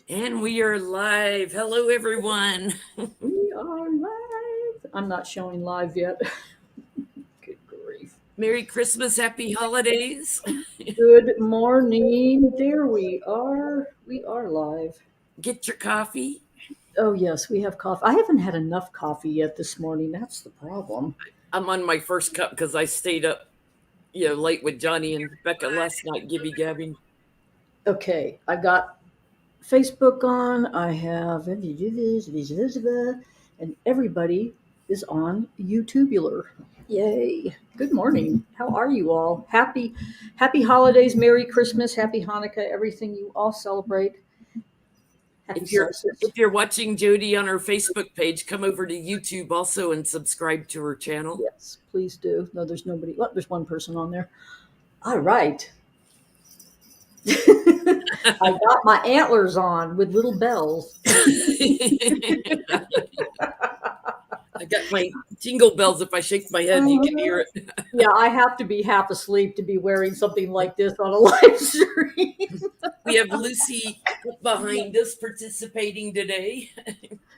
And we are live. Hello, everyone. We are live. I'm not showing live yet. Good grief. Merry Christmas, happy holidays. Good morning. There we are. We are live. Get your coffee. Oh, yes, we have coffee. I haven't had enough coffee yet this morning. That's the problem. I'm on my first cup because I stayed up, late with Johnny and Becca last night, gibby gabbing. Okay, I got Facebook on. I have, and everybody is on YouTubular. Yay. Good morning. How are you all? Happy holidays, Merry Christmas, Happy Hanukkah, everything you all celebrate. Happy If you're solstice. if you're watching Jodi on her Facebook page, come over to YouTube also and subscribe to her channel. Yes, please do. No, there's nobody. Well, there's one person on there. All right. I got my antlers on with little bells. I got my jingle bells. If I shake my head, you can hear it. Yeah, I have to be half asleep to be wearing something like this on a live stream. We have Lucy behind us participating today.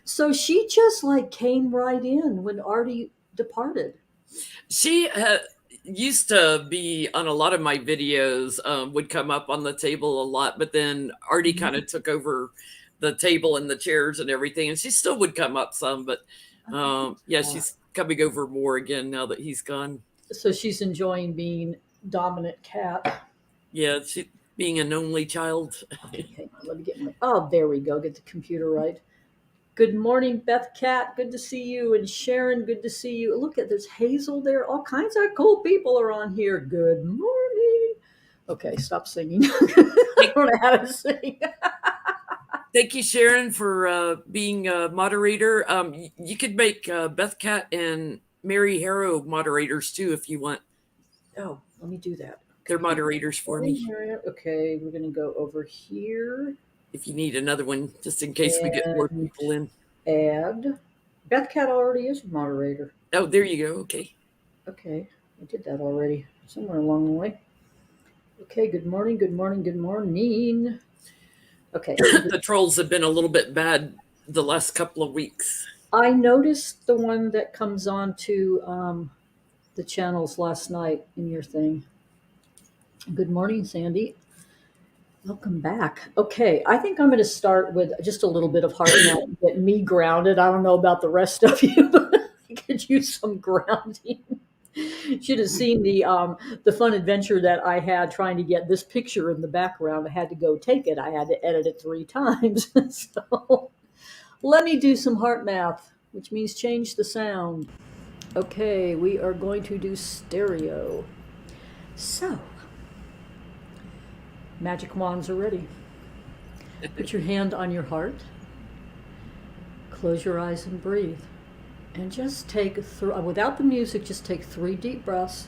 So she just like came right in when Artie departed. She used to be on a lot of my videos, would come up on the table a lot, but then Artie kind of took over the table and the chairs and everything, and she still would come up some, but yeah, she's coming over more again now that he's gone. So she's enjoying being dominant cat. Yeah, she being an only child. Okay, let me get my. Oh, there we go. Get the computer right. Good morning, Beth Cat. Good to see you. And Sharon, good to see you. Look at there's Hazel there. All kinds of cool people are on here. Good morning. Okay, stop singing. I don't know how to sing. Thank you, Sharon, for being a moderator. You could make Beth Cat and Mary Harrow moderators too if you want. Oh, let me do that. They're moderators for me. Okay, we're going to go over here. If you need another one, just in case we get more people in. Add. Beth Cat already is a moderator. Oh, there you go. Okay. Okay, I did that already somewhere along the way. Okay, good morning, good morning, good morning. Okay. The trolls have been a little bit bad the last couple of weeks. I noticed the one that comes on to the channels last night in your thing. Good morning, Sandy. Welcome back. Okay, I think I'm going to start with just a little bit of heart math to get me grounded. I don't know about the rest of you, but I could use some grounding. Should have seen the fun adventure that I had trying to get this picture in the background. I had to go take it. I had to edit it 3 times. So let me do some heart math, which means change the sound. Okay, we are going to do stereo. So, magic wands are ready. Put your hand on your heart. Close your eyes and breathe. And just take, without the music, just take 3 deep breaths.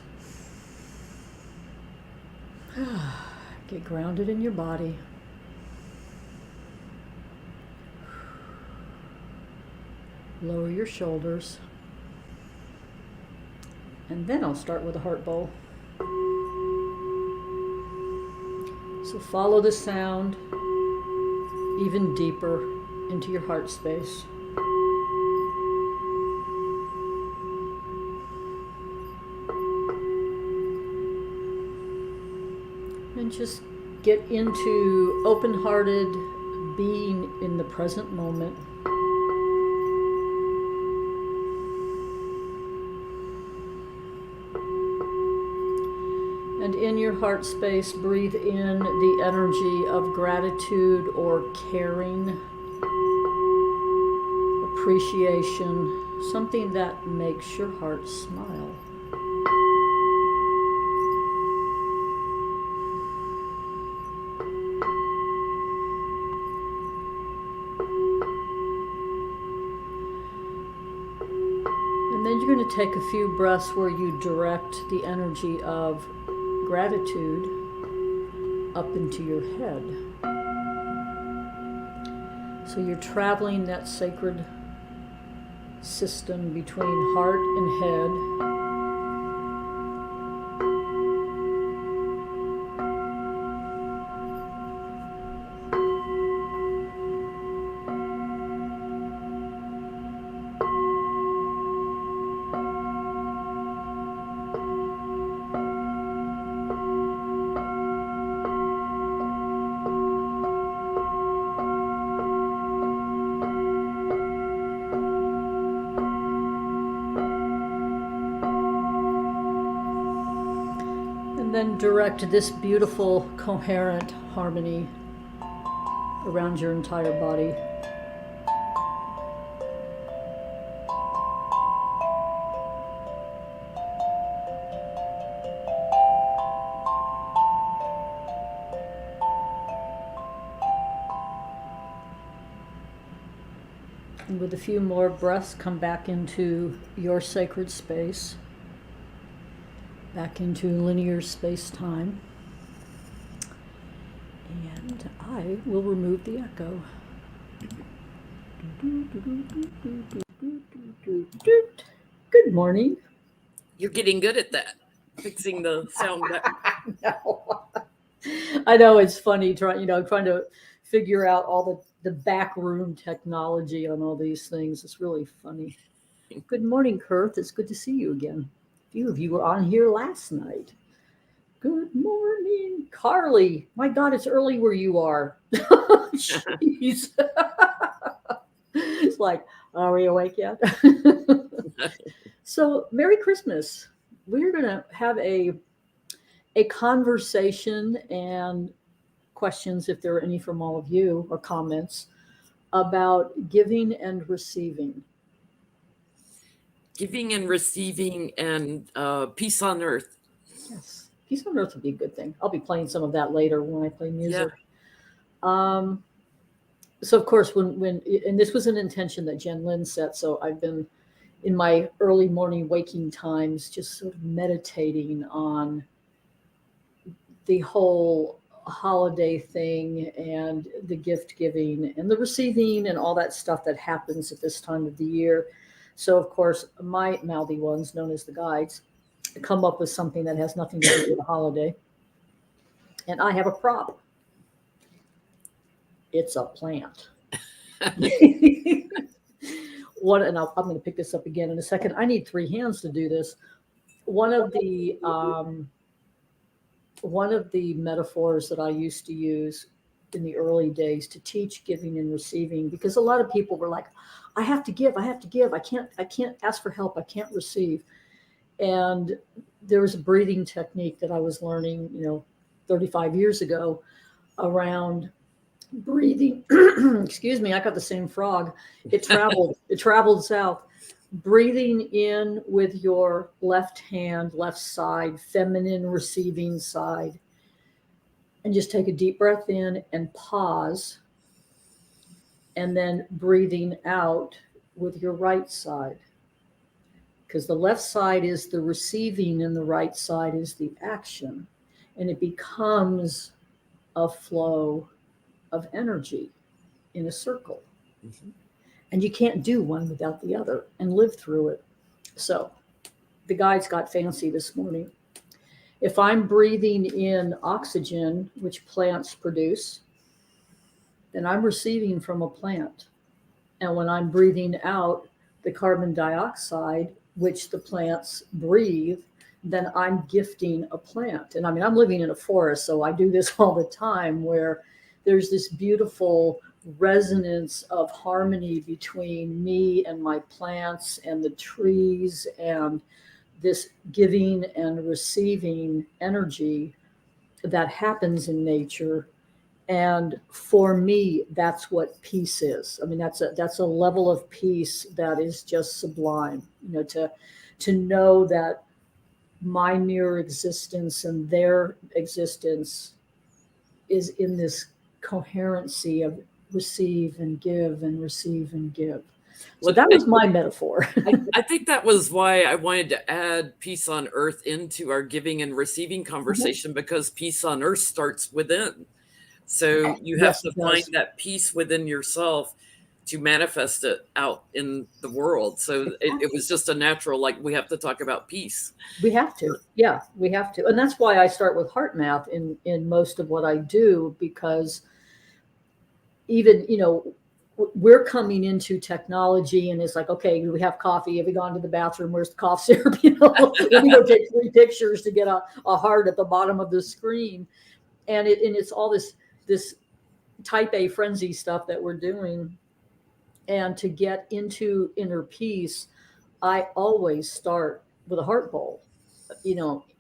Get grounded in your body. Lower your shoulders. And then I'll start with a heart bowl. So follow the sound even deeper into your heart space. And just get into open-hearted being in the present moment. And in your heart space, breathe in the energy of gratitude or caring, appreciation, something that makes your heart smile. And then you're going to take a few breaths where you direct the energy of gratitude up into your head. So you're traveling that sacred system between heart and head. then direct this beautiful, coherent harmony around your entire body. And with a few more breaths, come back into your sacred space, back into linear space-time. And I will remove the echo. Good morning. You're getting good at that, fixing the sound back. No. I know it's funny trying to figure out all the back room technology on all these things. It's really funny. Good morning, Kurt. It's good to see you again. A few of you were on here last night. Good morning, Carly. My God, it's early where you are. Jeez. It's like, are we awake yet? So, Merry Christmas. We're going to have a conversation and questions, if there are any from all of you, or comments about giving and receiving. Giving and receiving and peace on earth. Yes, peace on earth would be a good thing. I'll be playing some of that later when I play music. Yeah. So of course, when and this was an intention that Jenn Lynn set. So I've been in my early morning waking times, just sort of meditating on the whole holiday thing and the gift giving and the receiving and all that stuff that happens at this time of the year. So of course, my mouthy ones, known as the guides, come up with something that has nothing to do with the holiday. And I have a prop. It's a plant. One, and I'm going to pick this up again in a second. I need 3 hands to do this. One of the metaphors that I used to use in the early days to teach giving and receiving, because a lot of people were like, I have to give. I can't ask for help. I can't receive. And there was a breathing technique that I was learning, 35 years ago around breathing. Excuse me, I got the same frog. It traveled south. Breathing in with your left hand, left side, feminine receiving side. And just take a deep breath in and pause. And then breathing out with your right side. Because the left side is the receiving and the right side is the action. And it becomes a flow of energy in a circle. Mm-hmm. And you can't do one without the other and live through it. So the guides got fancy this morning. If I'm breathing in oxygen, which plants produce, then I'm receiving from a plant. And when I'm breathing out the carbon dioxide, which the plants breathe, then I'm gifting a plant. And I mean, I'm living in a forest, so I do this all the time, where there's this beautiful resonance of harmony between me and my plants and the trees, and this giving and receiving energy that happens in nature. And for me, that's what peace is. I mean, that's a level of peace that is just sublime, to know that my mere existence and their existence is in this coherency of receive and give and receive and give. So that was my metaphor. I think that was why I wanted to add peace on earth into our giving and receiving conversation, because peace on earth starts within. So you have to find that peace within yourself to manifest it out in the world. So it was just a natural, like, we have to talk about peace. We have to. Yeah, we have to. And that's why I start with heart math in most of what I do, because even, we're coming into technology and it's like, okay, we have coffee. Have we gone to the bathroom? Where's the cough syrup? We go take 3 pictures to get a heart at the bottom of the screen. And it's all this type A frenzy stuff that we're doing. And to get into inner peace, I always start with a heart bowl.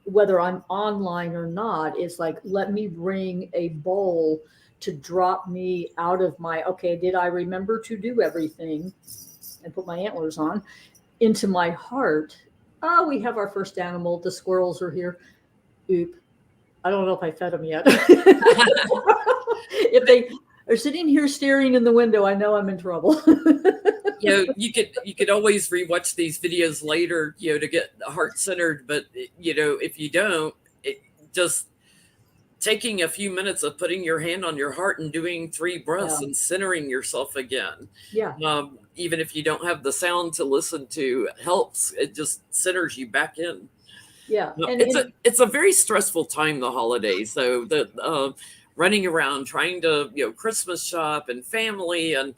whether I'm online or not, it's like, let me bring a bowl to drop me out of my, okay, did I remember to do everything and put my antlers on, into my heart. Oh, we have our first animal. The squirrels are here. Oop. I don't know if I fed them yet. If they are sitting here staring in the window, I know I'm in trouble. You could always rewatch these videos later, to get heart centered. But if you don't, it just taking a few minutes of putting your hand on your heart and doing 3 breaths Yeah. and centering yourself again. Yeah. Even if you don't have the sound to listen to, it helps. It just centers you back in. Yeah. It's a very stressful time, the holidays. So the running around trying to Christmas shop and family, and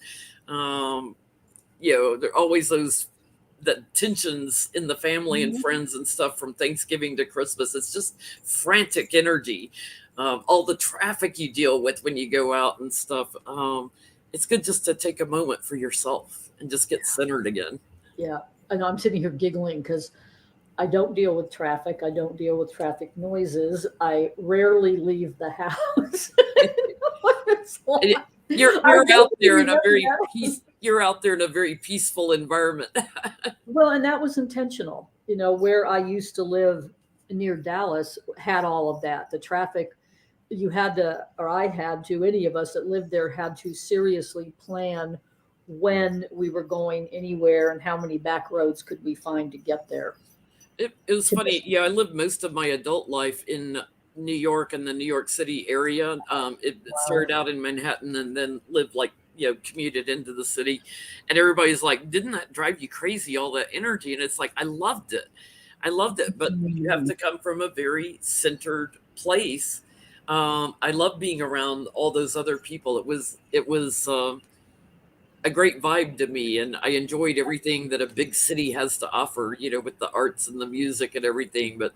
there are always the tensions in the family and friends and stuff from Thanksgiving to Christmas. It's just frantic energy. All the traffic you deal with when you go out and stuff. It's good just to take a moment for yourself and just get centered again. Yeah. And I'm sitting here giggling because I don't deal with traffic. I don't deal with traffic noises. I rarely leave the house. You're out there in a very peaceful environment. Well, and that was intentional. Where I used to live near Dallas had all of that. The traffic, you had to, or I had to, any of us that lived there had to seriously plan when we were going anywhere and how many back roads could we find to get there. It was funny. Yeah, I lived most of my adult life in New York and the New York City area. It started out in Manhattan and then lived commuted into the city. And everybody's like, didn't that drive you crazy, all that energy? And it's like, I loved it. But you have to come from a very centered place. I love being around all those other people. It was a great vibe to me, and I enjoyed everything that a big city has to offer, with the arts and the music and everything, but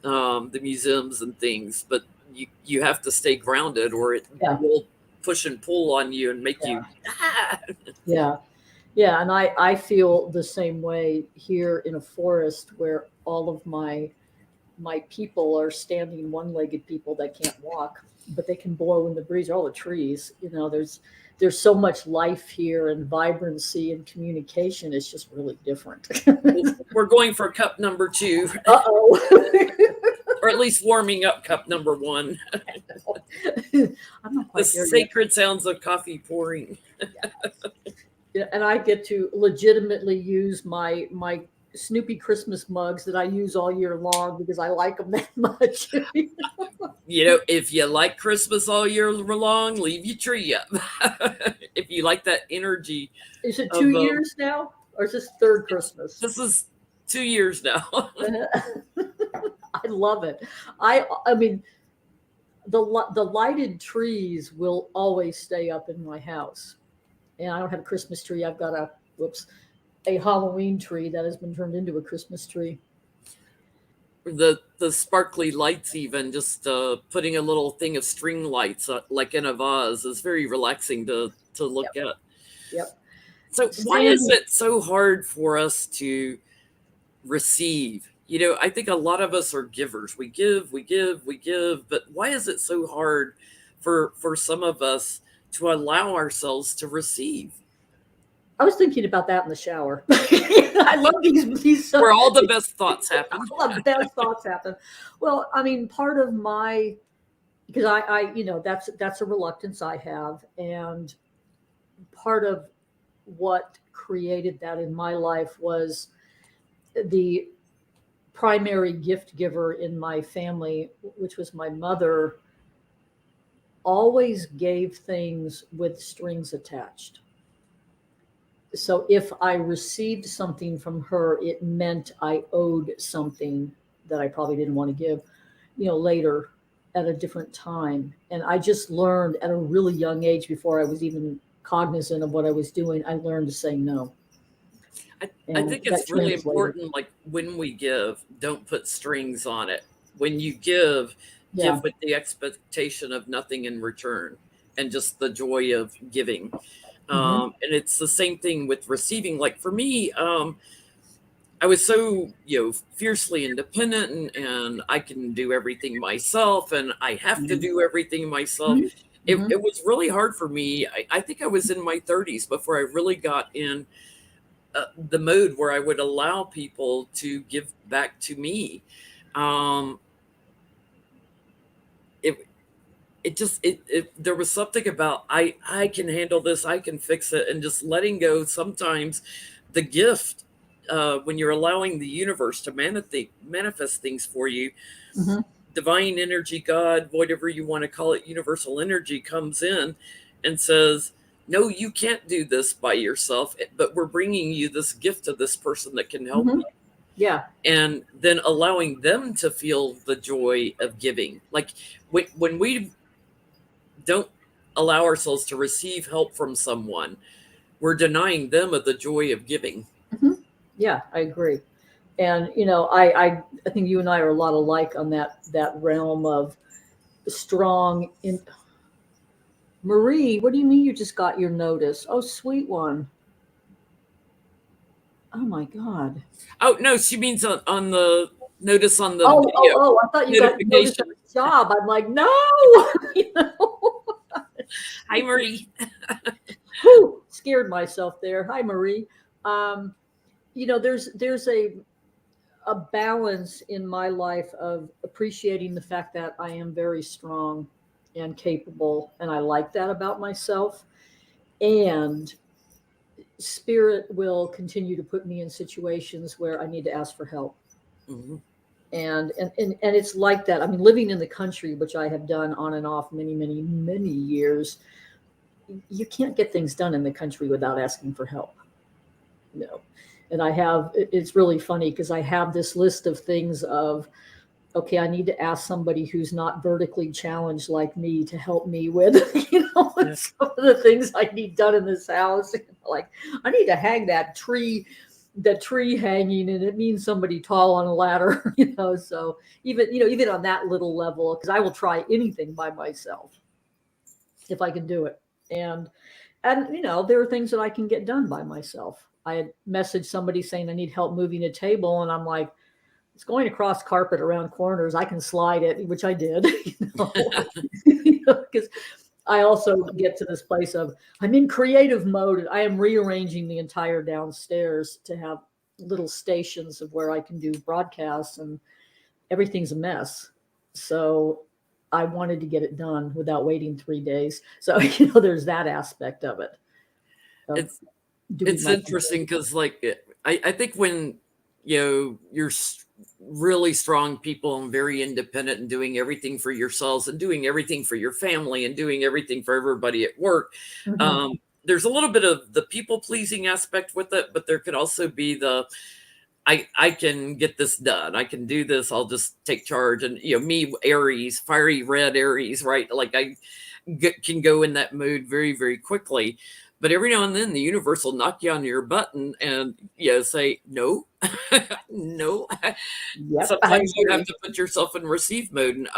the museums and things. But you have to stay grounded, or it will push and pull on you and make you. Yeah. Yeah. And I feel the same way here in a forest where all of my people are standing one-legged people that can't walk, but they can blow in the breeze. All the trees, there's so much life here and vibrancy and communication. It's just really different. We're going for cup number 2. Or at least warming up cup number 1. I'm not quite the sacred sounds of coffee pouring. Yeah, and I get to legitimately use my Snoopy Christmas mugs that I use all year long because I like them that much. If you like Christmas all year long, leave your tree up. If you like that energy. Is it 2 years now? Or is this third Christmas? This is 2 years now. I love it. I mean, the lighted trees will always stay up in my house. And I don't have a Christmas tree. I've got a Halloween tree that has been turned into a Christmas tree. The sparkly lights, even just putting a little thing of string lights like in a vase, is very relaxing to look at. Yep. So why is it so hard for us to receive? I think a lot of us are givers. We give, but why is it so hard for some of us to allow ourselves to receive? I was thinking about that in the shower. I love these where all the best thoughts happen. All the best thoughts happen. Well, I mean, part of my, because I that's a reluctance I have, and part of what created that in my life was the primary gift giver in my family, which was my mother, always gave things with strings attached. So if I received something from her, it meant I owed something that I probably didn't want to give, later at a different time. And I just learned at a really young age, before I was even cognizant of what I was doing, I learned to say no. I think it's really important, like when we give, don't put strings on it. When you give with the expectation of nothing in return and just the joy of giving. And it's the same thing with receiving. Like for me, I I was so, fiercely independent, and I can do everything myself, and I have to Mhm. do everything myself. Mhm. It, Mhm. it was really hard for me. I think I was in my 30s before I really got in the mode where I would allow people to give back to me. Um, it there was something about I can handle this, I can fix it, and just letting go. Sometimes the gift, when you're allowing the universe to manifest things for you, Mhm. divine energy, God, whatever you want to call it, universal energy comes in and says, no, you can't do this by yourself, but we're bringing you this gift of this person that can help Mhm. you. Yeah. And then allowing them to feel the joy of giving. Like when we don't allow ourselves to receive help from someone, we're denying them of the joy of giving. Mhm. Yeah, I agree. And I think you and I are a lot alike on that realm of strong in Marie, what do you mean you just got your notice? Oh, sweet one. Oh my God. Oh no, she means on the notice on the Oh, oh, video oh, I thought you got notice of notification. a job. I'm like, no. you know? Hi, Marie. Whew, scared myself there. Hi, Marie. Um, there's a balance in my life of appreciating the fact that I am very strong and capable, and I like that about myself. And spirit will continue to put me in situations where I need to ask for help. Mhm. And it's like that. I mean, living in the country, which I have done on and off many, many, many years, you can't get things done in the country without asking for help. You know, and it's really funny because I have this list of things of, okay, I need to ask somebody who's not vertically challenged like me to help me with, Yeah. some of the things I need done in this house. Like, I need to hang that tree hanging, and it means somebody tall on a ladder, So even on that little level, because I will try anything by myself if I can do it. And there are things that I can get done by myself. I had messaged somebody saying I need help moving a table, and I'm like, it's going across carpet around corners. I can slide it, which I did, because I also get to this place of I'm in creative mode. I am rearranging the entire downstairs to have little stations of where I can do broadcasts, and everything's a mess. So I wanted to get it done without waiting 3 days. So there's that aspect of it, of It's doing it's my interesting because I think when you're really strong people and very independent and doing everything for yourselves and doing everything for your family and doing everything for everybody at work, Mhm. there's a little bit of the people pleasing aspect with it, but there could also be the I can get this done. I can do this. I'll just take charge. And me, Aries, fiery red Aries, right? Like can go in that mood very, very quickly. But every now and then the universe will knock you on your button and say no, no. Yep, I Sometimes you have agree. to put yourself in receive mode. And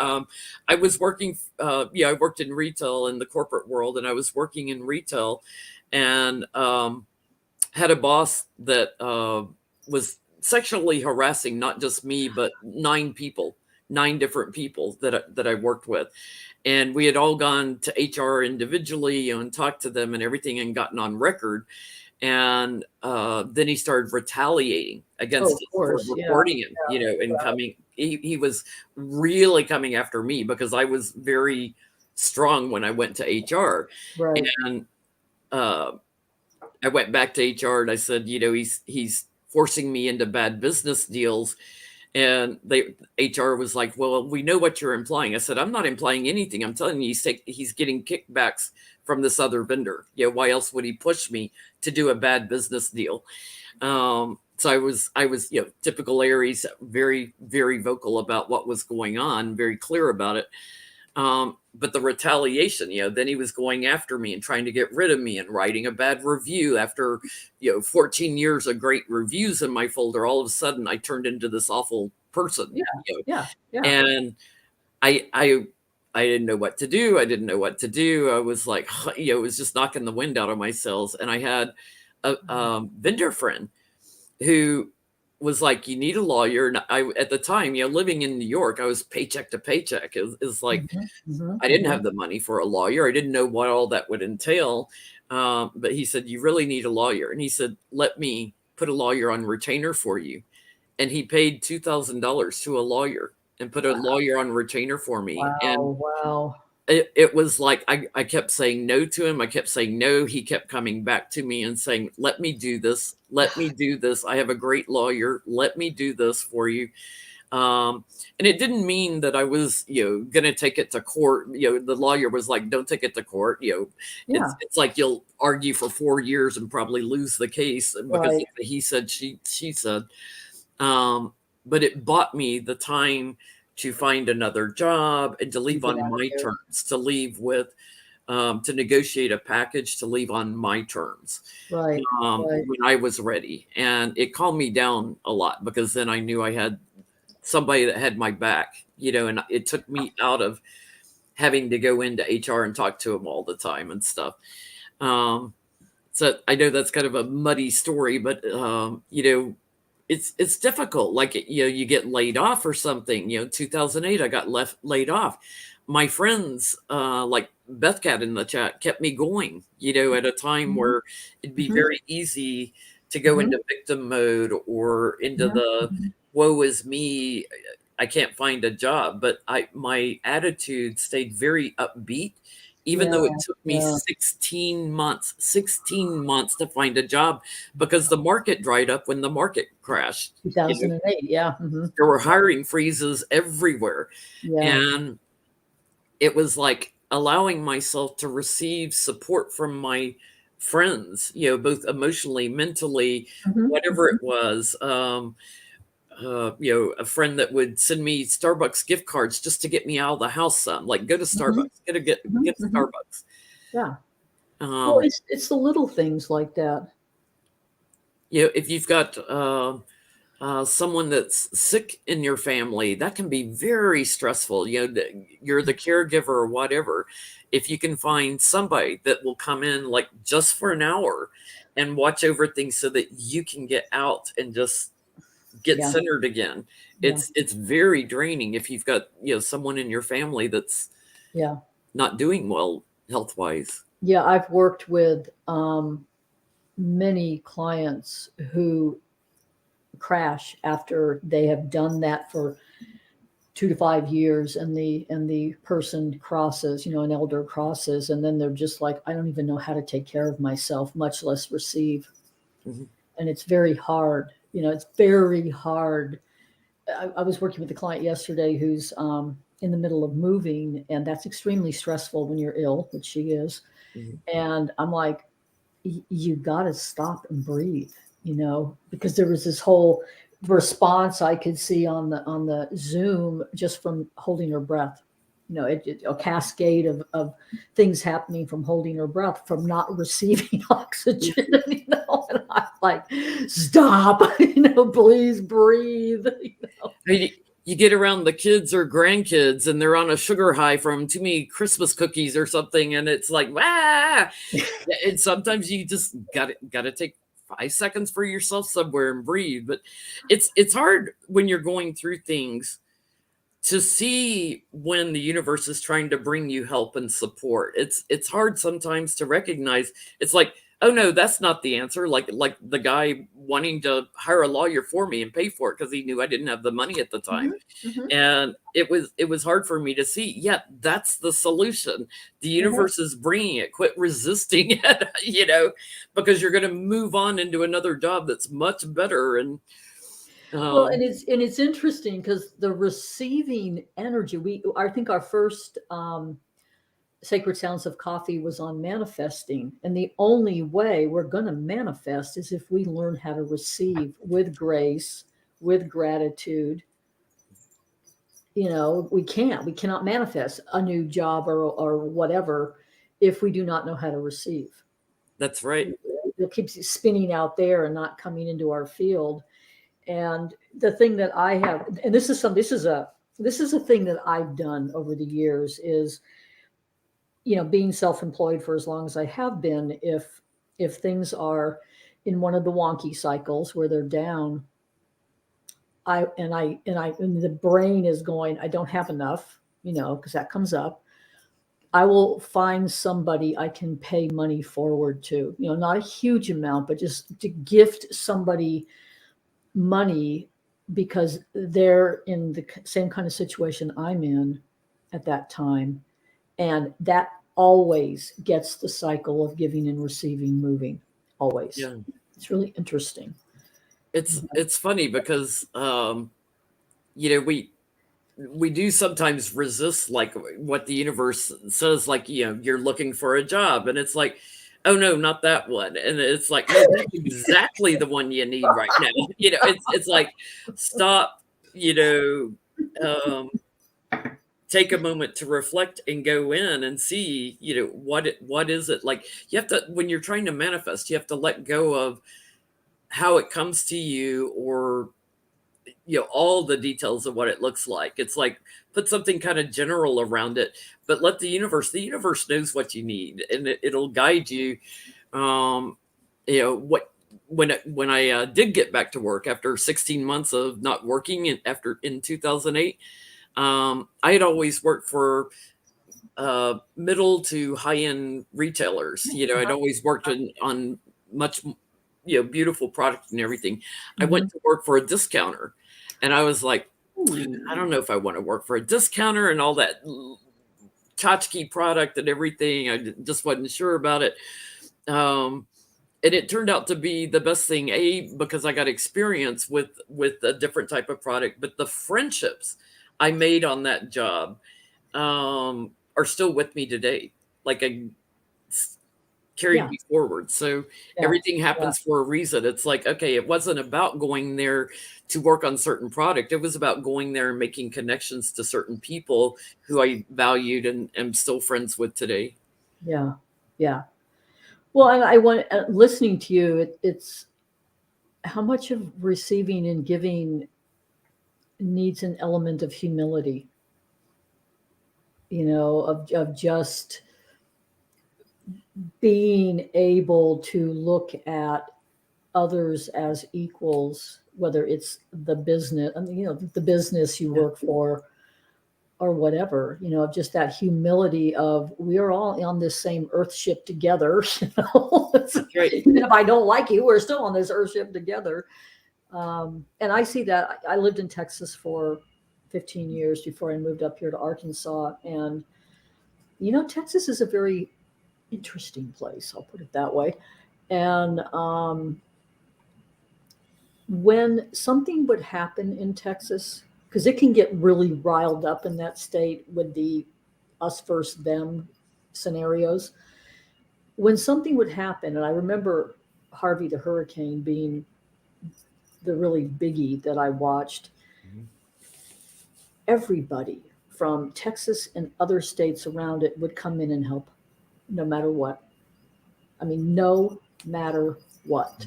I was working, I worked in retail in the corporate world, and I was working in retail, and had a boss that was sexually harassing not just me but 9 people, 9 different people that I worked with, and we had all gone to HR individually and talked to them and everything and gotten on record. And then he started retaliating Oh, against of us for course. Yeah. reporting him, and coming. He was really coming after me because I was very strong when I went to HR, Right. and uh, I went back to HR and I said, he's forcing me into bad business deals. And HR was like, well, we know what you're implying. I said, I'm not implying anything. I'm telling you, he's getting kickbacks from this other vendor. Why else would he push me to do a bad business deal? So I was, typical Aries, very, very vocal about what was going on, very clear about it. But the retaliation, then he was going after me and trying to get rid of me and writing a bad review after, 14 years of great reviews in my folder. All of a sudden, I turned into this awful person, Yeah. Yeah. Yeah. and I, I, I didn't know what to do. I didn't know what to do. I was like, it was just knocking the wind out of my sails. And I had a vendor friend who was like, you need a lawyer. And I, at the time, living in New York, I was paycheck to paycheck. Is like, Mhm, mhm, I didn't mhm. have the money for a lawyer. I didn't know what all that would entail. But he said, you really need a lawyer. And he said, let me put a lawyer on retainer for you. And he paid $2,000 to a lawyer and put a Wow, lawyer on retainer for me. And wow, wow. it was like I kept saying no to him. I kept saying no. He kept coming back to me and saying, let me do this. Let me do this. I have a great lawyer. Let me do this for you. And it didn't mean that I was, going to take it to court. The lawyer was like, don't take it to court. Yeah, It's like you'll argue for 4 years and probably lose the case because right. it's a he said, she said. Um, but it bought me the time to find another job and to You leave get on out of my there. terms, to leave with, to negotiate a package to leave on my terms Right, right. when I was ready. And it calmed me down a lot because then I knew I had somebody that had my back, and it took me out of having to go into HR and talk to them all the time and stuff. Um, so I know that's kind of a muddy story, but it's difficult. Like you get laid off or something. 2008, I got left laid off. My friends, like Beth Cat in the chat, kept me going. At a time Mhm, where it'd be mhm, very easy to go mhm, into victim mode or into mhm, the mhm. woe is me. I can't find a job, but my attitude stayed very upbeat, even Yeah, though it took me yeah. 16 months to find a job because the market dried up when the market crashed. You know, 2008. Yeah. Mhm. there were hiring freezes everywhere. Yeah. And it was like allowing myself to receive support from my friends, both emotionally, mentally, Mhm, whatever mhm. it was. A friend that would send me Starbucks gift cards just to get me out of the house some, like go to Mhm, Starbucks, get mhm, a mhm. Starbucks. Yeah. Well, Um, it's the little things like that. if you've got someone that's sick in your family, that can be very stressful. You're the caregiver or whatever. If you can find somebody that will come in like just for an hour and watch over things so that you can get out and just get Yeah, centered again, yeah, it's very draining if you've got someone in your family that's yeah. not doing well health wise. Yeah, I've worked with many clients who crash after they have done that for 2 to 5 years, and the person crosses, an elder crosses, and then they're just like, I don't even know how to take care of myself, much less receive. Mhm. And it's very hard. It's very hard. I was working with a client yesterday who's in the middle of moving, and that's extremely stressful when you're ill, which she is. Mhm. And I'm like, you got to stop and breathe, because there was this whole response I could see on the Zoom just from holding her breath. A cascade of things happening from holding her breath, from not receiving oxygen. And I'm like, stop, please breathe. You, you get around the kids or grandkids and they're on a sugar high from too many Christmas cookies or something, and it's like, ah. And sometimes you just got to take 5 seconds for yourself somewhere and breathe. But it's hard when you're going through things to see when the universe is trying to bring you help and support. It's hard sometimes to recognize. It's like, oh no, that's not the answer. Like the guy wanting to hire a lawyer for me and pay for it because he knew I didn't have the money at the time. Mhm, mhm, And it was hard for me to see, yeah, that's the solution. The mhm. universe is bringing it. Quit resisting it, because you're going to move on into another job that's much better. And Well, um and it's interesting because the receiving energy, I think our first Sacred Sounds of Coffee was on manifesting. And the only way we're going to manifest is if we learn how to receive with grace, with gratitude. We cannot manifest a new job or whatever if we do not know how to receive. that's right. It keeps spinning out there and not coming into our field. And the thing that I have, and this is a thing that I've done over the years, is being self-employed for as long as I have been. If things are in one of the wonky cycles where they're down, and the brain is going, I don't have enough, because that comes up. I will find somebody I can pay money forward to, not a huge amount, but just to gift somebody money because they're in the same kind of situation I'm in at that time. And that always gets the cycle of giving and receiving moving. Always. Yeah. It's really interesting. It's funny because we do sometimes resist like what the universe says, like, you're looking for a job, and it's like, oh no, not that one. And it's like, no, that's exactly the one you need right now. It's like, stop, um take a moment to reflect and go in and see, what is it like. You have to, when you're trying to manifest, you have to let go of how it comes to you, or all the details of what it looks like. It's like, put something kind of general around it, but let the universe knows what you need, and it'll guide you. What when I did get back to work after 16 months of not working, and after in 2008, I had always worked for middle to high end retailers. I'd always worked on much, beautiful product and everything. I went to work for a discounter, and I was like, I don't know if I want to work for a discounter and all that tchotchke product and everything. I just wasn't sure about it. And it turned out to be the best thing, because I got experience with a different type of product, but the friendships I made on that job are still with me today. Like, I carried me forward. So everything happens for a reason. It's like, okay, it wasn't about going there to work on certain product. It was about going there and making connections to certain people who I valued and am still friends with today. Yeah. Yeah. Well, and I want, listening to you, it's how much of receiving and giving needs an element of humility, of just being able to look at others as equals, whether it's the business, the business you work for, or whatever, of just that humility of, we are all on this same earth ship together. That's right. Even if I don't like you, we're still on this earth ship together. And I see that. I lived in Texas for 15 years before I moved up here to Arkansas. And, Texas is a very interesting place. I'll put it that way. And when something would happen in Texas, because it can get really riled up in that state with the us versus them scenarios. When something would happen, and I remember Harvey the hurricane being the really biggie that I watched, everybody from Texas and other states around it would come in and help, no matter what. I mean, no matter what.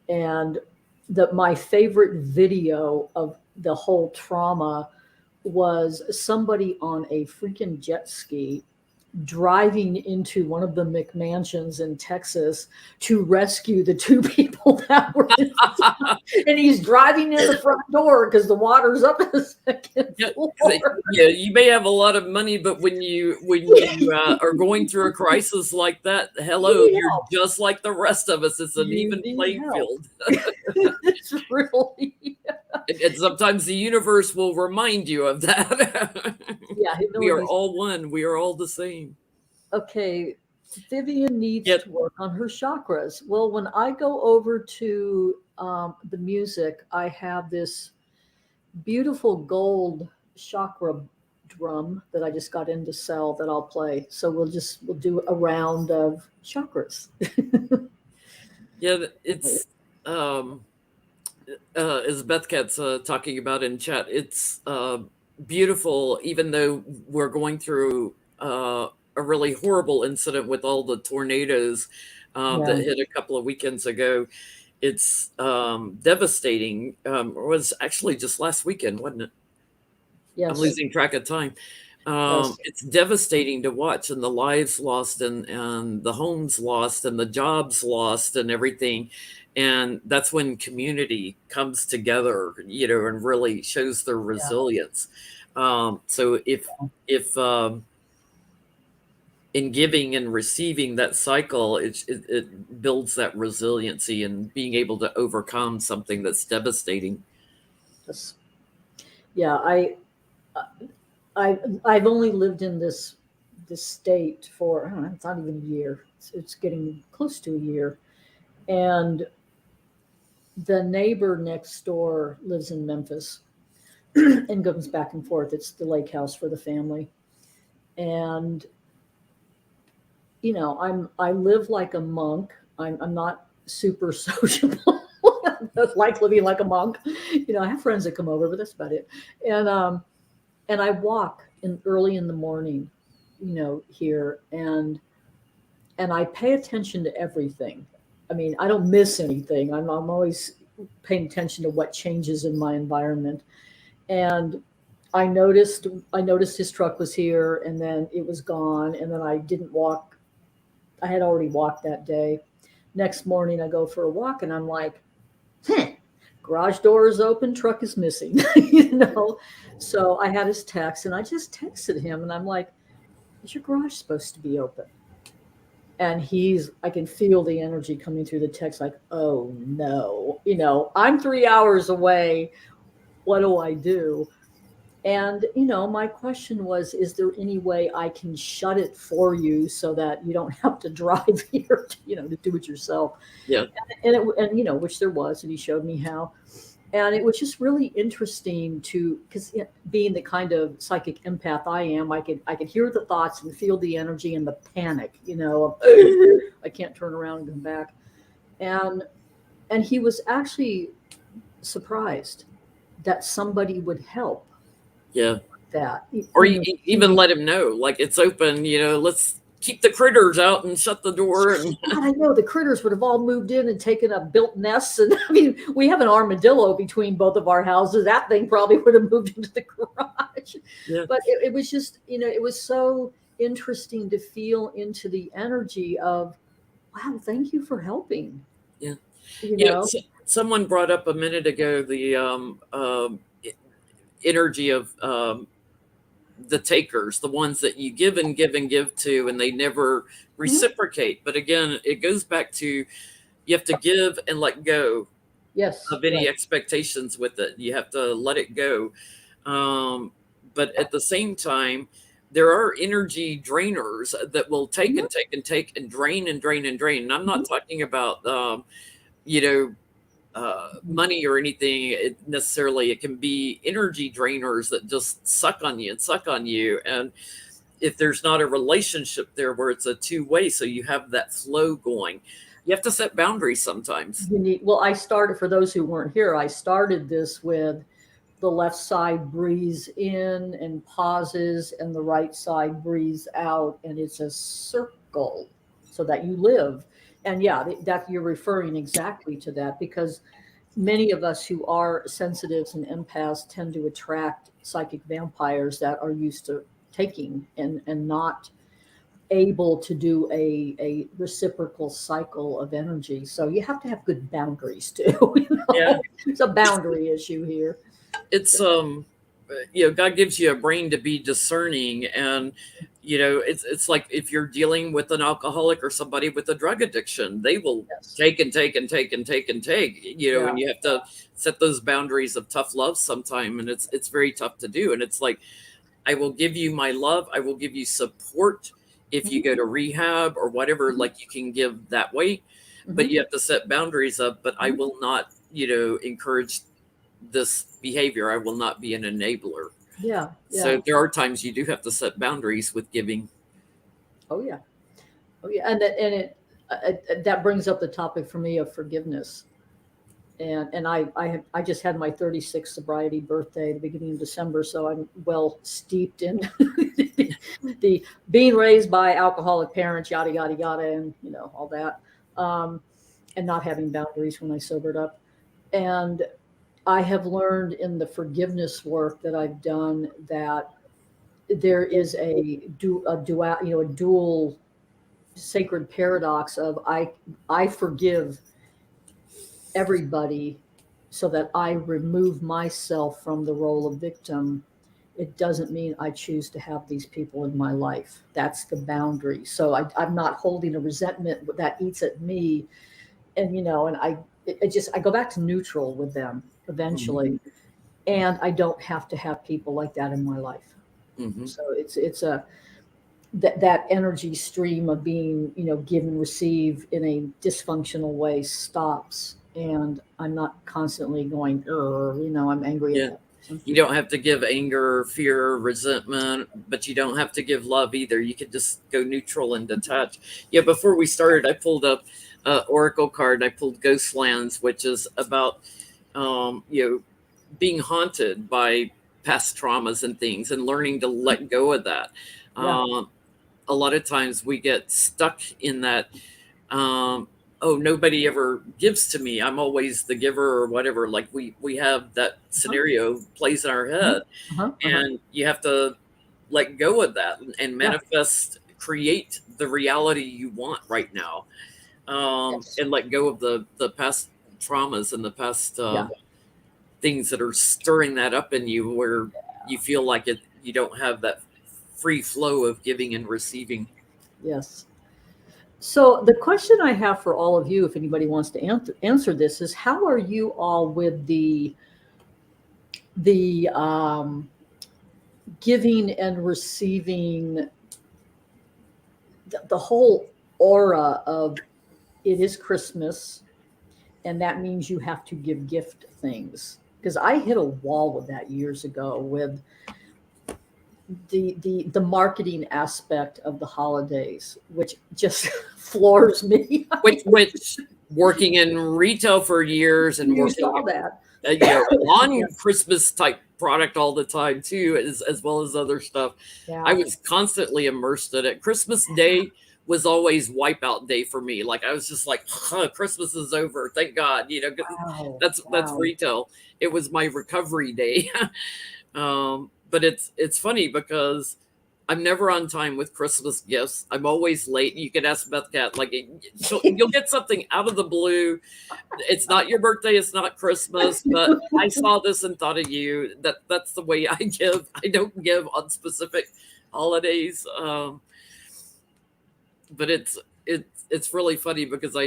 And my favorite video of the whole trauma was somebody on a freaking jet ski driving into one of the McMansions in Texas to rescue the two people that were inside. And he's driving in the front door because the water's up in the second floor. Yeah, you may have a lot of money, but when you are going through a crisis like that, hello, you're just like the rest of us. It's an even playing field. It's really. And sometimes the universe will remind you of that. Yeah, we are all one. We are all the same. Okay, Vivian needs to work on her chakras. Well, when I go over to the music, I have this beautiful gold chakra drum that I just got in to sell that I'll play. So we'll do a round of chakras. Yeah, it's as Beth Cat's talking about in chat, it's beautiful, even though we're going through a really horrible incident with all the tornadoes that hit a couple of weekends ago. It's devastating. It was actually just last weekend, wasn't it? Yes. I'm losing track of time. Yes. It's devastating to watch, and the lives lost, and the homes lost, and the jobs lost, and everything. And that's when community comes together, and really shows their Yeah. resilience. So if in giving and receiving that cycle, it builds that resiliency and being able to overcome something that's devastating. Yes. Yeah. I've only lived in this state for, I don't know, it's not even a year. It's getting close to a year, and the neighbor next door lives in Memphis and goes back and forth. It's the lake house for the family, and I live like a monk. I'm not super sociable. Like living like a monk. I have friends that come over, but that's about it. And I walk in early in the morning, here, and I pay attention to everything. I mean, I don't miss anything. I'm always paying attention to what changes in my environment. And I noticed his truck was here, and then it was gone, and then I didn't walk. I had already walked that day. Next morning I go for a walk, and I'm like, garage door is open, truck is missing. So I had his text, and I just texted him, and I'm like, is your garage supposed to be open? And I can feel the energy coming through the text, like, oh no, I'm 3 hours away. What do I do? And my question was, is there any way I can shut it for you so that you don't have to drive here to do it yourself? Yeah. And which there was, and he showed me how. And it was just really interesting because being the kind of psychic empath I am, I could hear the thoughts and feel the energy and the panic, of, I can't turn around and come back. And he was actually surprised that somebody would help Yeah. that. Or even let him know, like, it's open, let's keep the critters out and shut the door. And God, I know the critters would have all moved in and taken up built nests. And I mean, we have an armadillo between both of our houses. That thing probably would have moved into the garage. yeah. But it was just, it was so interesting to feel into the energy of, wow, thank you for helping. Yeah. You know, Someone brought up a minute ago the energy of the takers, the ones that you give and give and give to, and they never Mhm. reciprocate. But again, it goes back to, you have to give and let go Yes, of any right. expectations with it. You have to let it go. But at the same time, there are energy drainers that will take Mhm. and take and take and drain and drain and drain. And I'm Mhm. not talking about, you know, Mhm. money or anything necessarily. It can be energy drainers that just suck on you and suck on you. And if there's not a relationship there where it's a two-way, so you have that flow going, you have to set boundaries sometimes. Well, I started, for those who weren't here, I started this with the left side breathes in and pauses, and the right side breathes out, and it's a circle so that you live. And yeah, that you're referring exactly to that, because many of us who are sensitives and empaths tend to attract psychic vampires that are used to taking and not able to do a reciprocal cycle of energy. So you have to have good boundaries too. Yeah. It's a boundary issue here. It's God gives you a brain to be discerning. And it's like, if you're dealing with an alcoholic or somebody with a drug addiction, they will Yes. take and take and take and take and take, Yeah. and you have to set those boundaries of tough love sometime. And it's very tough to do. And it's like, I will give you my love, I will give you support if you Mhm. go to rehab or whatever, Mhm. like, you can give that way. But Mhm. you have to set boundaries up. But I Mhm. will not, encourage this behavior. I will not be an enabler. Yeah. Yeah. So there are times you do have to set boundaries with giving. Oh yeah. Oh yeah. And that brings up the topic for me of forgiveness. And I just had my 36th sobriety birthday at the beginning of December, so I'm well steeped in the being raised by alcoholic parents, yada yada yada, and all that, um, and not having boundaries when I sobered up. And I have learned in the forgiveness work that I've done that there is a dual sacred paradox of I forgive everybody so that I remove myself from the role of victim, it doesn't mean I choose to have these people in my life. That's the boundary. So I'm not holding a resentment that eats at me. And, and I go back to neutral with them eventually. And I don't have to have people like that in my life. Mm-hmm. So that energy stream of being, give and receive in a dysfunctional way stops. And I'm not constantly going, I'm angry at Yeah. that person. You don't have to give anger, fear, resentment, but you don't have to give love either. You could just go neutral and detach. Yeah, before we started, I pulled up Oracle card. I pulled Ghostlands, which is about, being haunted by past traumas and things and learning to let go of that. Yeah. A lot of times we get stuck in that, um, oh, nobody ever gives to me, I'm always the giver or whatever. Like we have that Uh-huh. scenario plays in our Uh-huh. head, Uh-huh. Uh-huh. and you have to let go of that and Yeah. manifest, create the reality you want right now, Yes. and let go of the past traumas and the past Yeah. things that are stirring that up in you, where you feel like you don't have that free flow of giving and receiving. Yes. So the question I have for all of you, if anybody wants to answer this, is how are you all with the giving and receiving, the whole aura of it is Christmas, and that means you have to give gift things? Because I hit a wall with that years ago with the marketing aspect of the holidays, which just floors me. Which working in retail for years and You working, saw that. on Yes. Christmas type product all the time too, as well as other stuff. I Yeah. was constantly immersed in it. Christmas Day was always wipeout day for me. Like I was just like, huh, Christmas is over, thank God. 'Cause Wow. that's Wow. retail. It was my recovery day. But it's funny because I'm never on time with Christmas gifts. I'm always late. You can ask Beth Cat, like you'll get something out of the blue. It's not your birthday, it's not Christmas, but I saw this and thought of you. That's the way I give. I don't give on specific holidays. But it's really funny because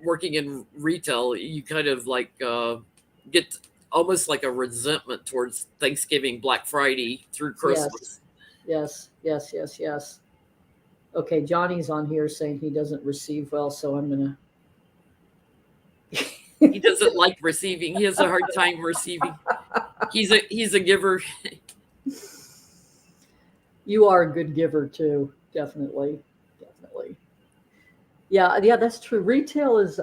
working in retail, you kind of like get almost like a resentment towards Thanksgiving, Black Friday through Yes. Christmas. Yes. Yes. Yes. Yes. Okay. Johnny's on here saying he doesn't receive well, so I'm gonna. He doesn't like receiving. He has a hard time receiving. He's a giver. You are a good giver too. Definitely. Definitely. Yeah. Yeah. That's true. Retail is.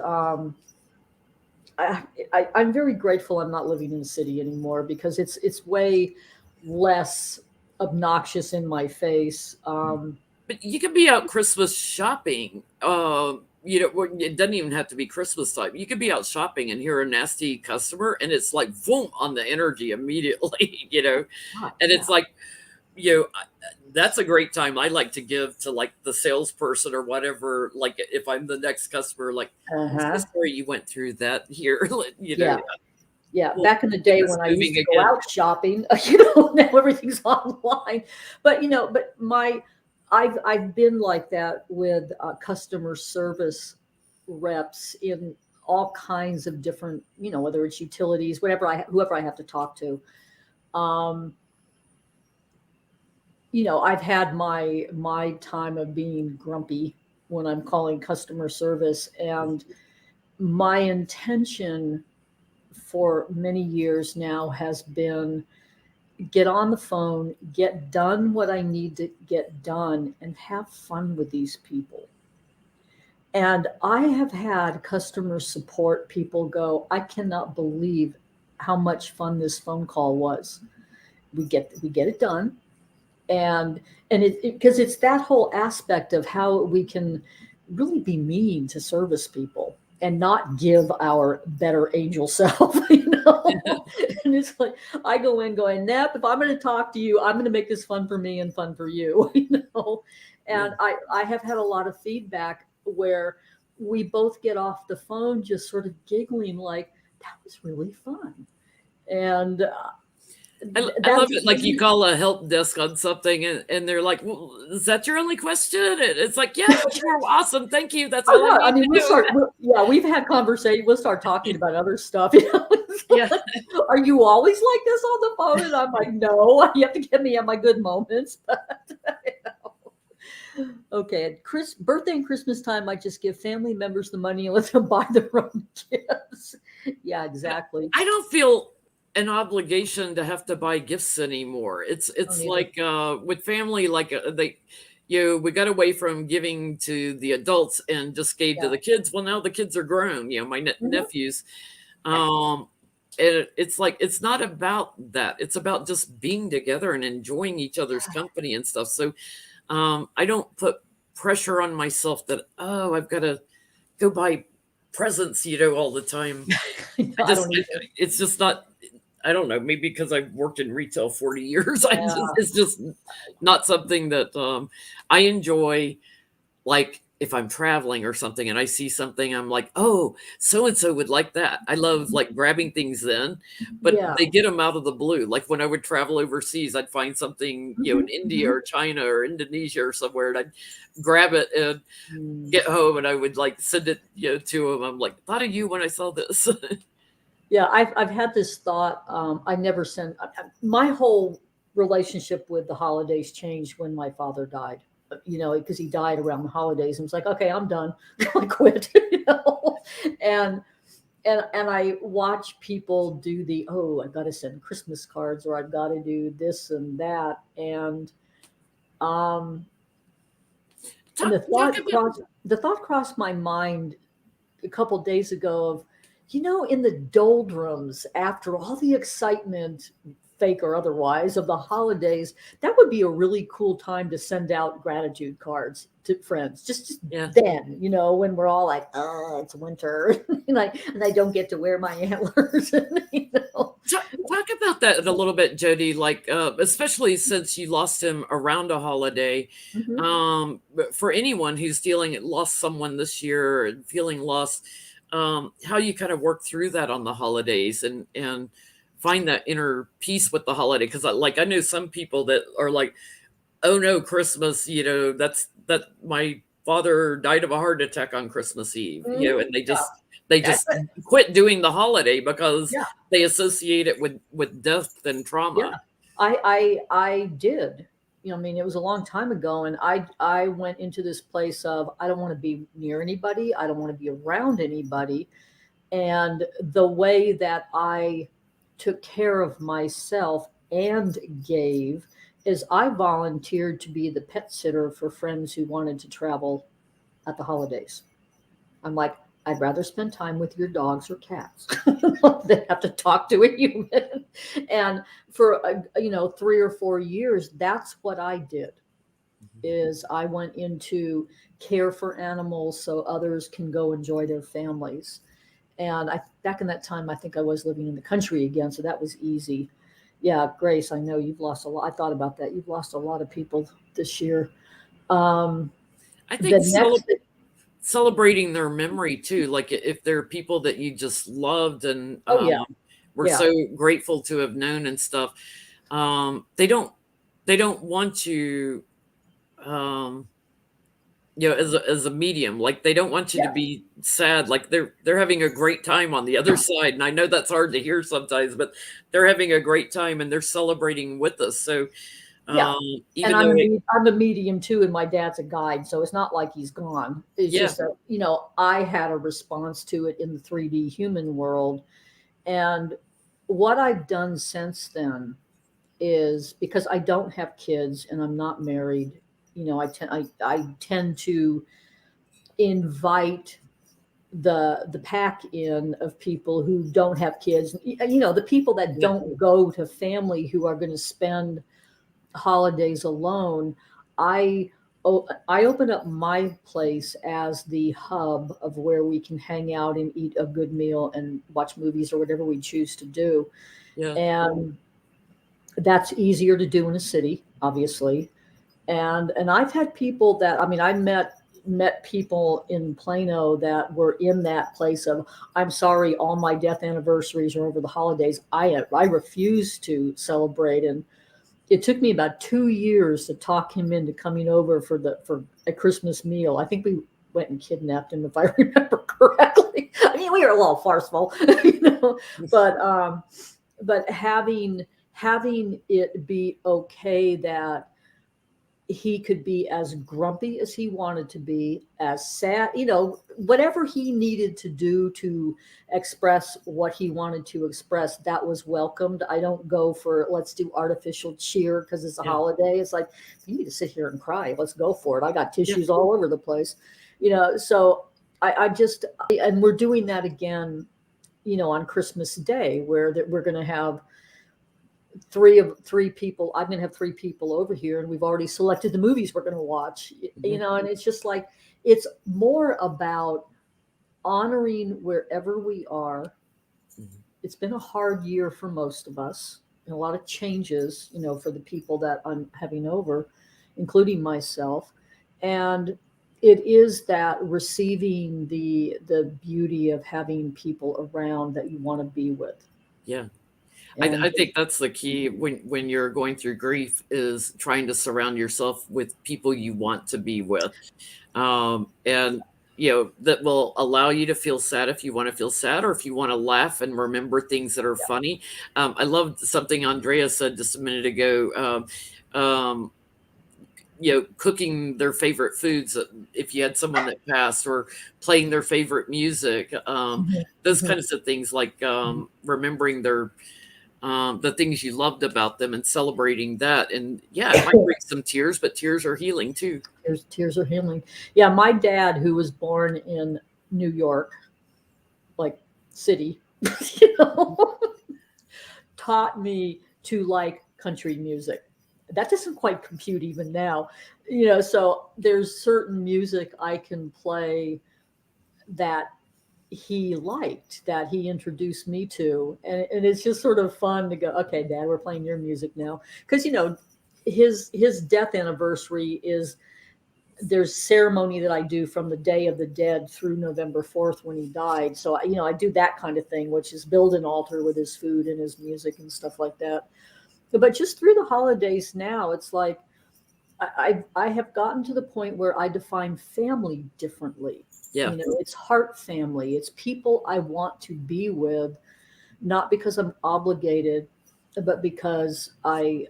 I'm very grateful I'm not living in the city anymore because it's way less obnoxious in my face. But you could be out Christmas shopping. It doesn't even have to be Christmas time. You could be out shopping and hear a nasty customer, and it's like boom on the energy immediately. And Yeah. it's like, that's a great time. I like to give to like the salesperson or whatever. Like if I'm the next customer, like, I'm so Uh-huh. sorry you went through that here. Yeah. Yeah, We'll back in the get day this when I used moving to go again. out shopping, now everything's online. But I've been like that with customer service reps in all kinds of different, whether it's utilities, whoever I have to talk to. Um, I've had my time of being grumpy when I'm calling customer service, and my intention for many years now has been get on the phone, get done what I need to get done, and have fun with these people. And I have had customer support people go, I cannot believe how much fun this phone call was. We get it done. And it because it's that whole aspect of how we can really be mean to service people and not give our better angel self. And it's like I go in going, Nep, if I'm going to talk to you, I'm going to make this fun for me and fun for you. Yeah. And I have had a lot of feedback where we both get off the phone just sort of giggling like, that was really fun. And I love that's it. Like you call a help desk on something and they're like, well, is that your only question? And it's like, yeah, you're awesome. Thank you. That's all I oh, yeah. I need mean, to know. yeah, we've had conversation. We'll start talking about other stuff. You know, Yeah. like, are you always like this on the phone? And I'm like, no, you have to get me at my good moments. But, you know. Okay, at birthday and Christmas time, I just give family members the money and let them buy their own gifts. Yeah, exactly. I don't feel an obligation to have to buy gifts anymore. I don't It's either. like with family, like they, we got away from giving to the adults and just gave to Yeah. the kids. Well, now the kids are grown. My Mhm. nephews, um, and it's like it's not about that. It's about just being together and enjoying each other's company and stuff. So I don't put pressure on myself that I've got to go buy presents, all the time. I I just don't either. it's just not. I don't know, maybe because I've worked in retail 40 years. Yeah. It's just not something that I enjoy. Like if I'm traveling or something and I see something, I'm like, oh, so and so would like that. I love like grabbing things then, but Yeah. they get them out of the blue. Like when I would travel overseas, I'd find something, in Mhm, India mhm. or China or Indonesia or somewhere, and I'd grab it and Mm. get home and I would like send it, to them. I'm like, thought of you when I saw this. Yeah, I've had this thought. I never send my whole relationship with the holidays changed when my father died. You know, because he died around the holidays, and it's like, okay, I'm done. I quit. You know, and and I watch people do the, oh, I've got to send Christmas cards, or I've got to do this and that, um, and Talk about. the thought crossed my mind a couple days ago of, in the doldrums after all the excitement, fake or otherwise, of the holidays, that would be a really cool time to send out gratitude cards to friends. Just Yeah. then, when we're all like, oh, it's winter, and I don't get to wear my antlers. Talk about that a little bit, Jody. Like, especially since you lost him around a holiday. Mhm. But for anyone who's lost someone this year and feeling lost, how you kind of work through that on the holidays and find that inner peace with the holiday. Because I know some people that are like, oh no, Christmas, that my father died of a heart attack on Christmas Eve, Mhm. and Yeah, they that's just it. quit doing the holiday because Yeah, they associate it with death and yeah. trauma. I did. I mean, it was a long time ago, and I went into this place of, I don't want to be near anybody. I don't want to be around anybody. And the way that I took care of myself and gave is I volunteered to be the pet sitter for friends who wanted to travel at the holidays. I'm like, I'd rather spend time with your dogs or cats than have to talk to a human. And for 3 or 4 years, that's what I did. Is I went into care for animals so others can go enjoy their families. And back in that time, I think I was living in the country again, so that was easy. Yeah, Grace, I know you've lost a lot. I thought about that. You've lost a lot of people this year. Um, I the think next, celebrating their memory too, like if there are people that you just loved and oh yeah, were yeah, so grateful to have known and stuff, they don't want you. Um, as a medium, like they don't want you to yeah, be sad, like they're having a great time on the other side, and I know that's hard to hear sometimes, but they're having a great time and they're celebrating with us. So yeah. um And even though I'm a medium too, and my dad's a guide, so it's not like he's gone. It's yeah, just that I had a response to it in the 3D human world, and what I've done since then is, because I don't have kids and I'm not married, I tend to invite the pack in of people who don't have kids. The people that yeah, don't go to family, who are going to spend holidays alone. I I open up my place as the hub of where we can hang out and eat a good meal and watch movies or whatever we choose to do. yeah, And that's easier to do in a city, obviously. And I've had people that, I mean, I met met people in Plano that were in that place of, I'm sorry, all my death anniversaries are over the holidays. I refuse to celebrate. And it took me about 2 years to talk him into coming over for a Christmas meal. I think we went and kidnapped him, if I remember correctly. I mean, we were a little farcical, but having it be okay that he could be as grumpy as he wanted to be, as sad, whatever he needed to do to express what he wanted to express, that was welcomed. I don't go for, let's do artificial cheer because it's a holiday. It's like, you need to sit here and cry. Let's go for it. I got tissues all over the place, so and we're doing that again, on Christmas Day, where that we're going to have three people. I'm going to have three people over here, and we've already selected the movies we're going to watch, and it's just like, it's more about honoring wherever we are. It's been a hard year for most of us, and a lot of changes, for the people that I'm having over, including myself. And it is that receiving the beauty of having people around that you want to be with. Yeah. I think that's the key when you're going through grief, is trying to surround yourself with people you want to be with. And that will allow you to feel sad if you want to feel sad, or if you want to laugh and remember things that are funny. I loved something Andrea said just a minute ago. Cooking their favorite foods, if you had someone that passed, or playing their favorite music, those kinds of things, like remembering the things you loved about them and celebrating that. And it might bring some tears, but tears are healing too. Tears are healing. Yeah, my dad, who was born in New York, like city, taught me to like country music. That doesn't quite compute even now, so there's certain music I can play that he liked, that he introduced me to, and it's just sort of fun to go, okay, Dad, we're playing your music now, because his death anniversary is, there's ceremony that I do from the Day of the Dead through November 4th when he died. So I do that kind of thing, which is build an altar with his food and his music and stuff like that. But just through the holidays now, it's like I have gotten to the point where I define family differently. Yeah. It's heart family. It's people I want to be with, not because I'm obligated, but because I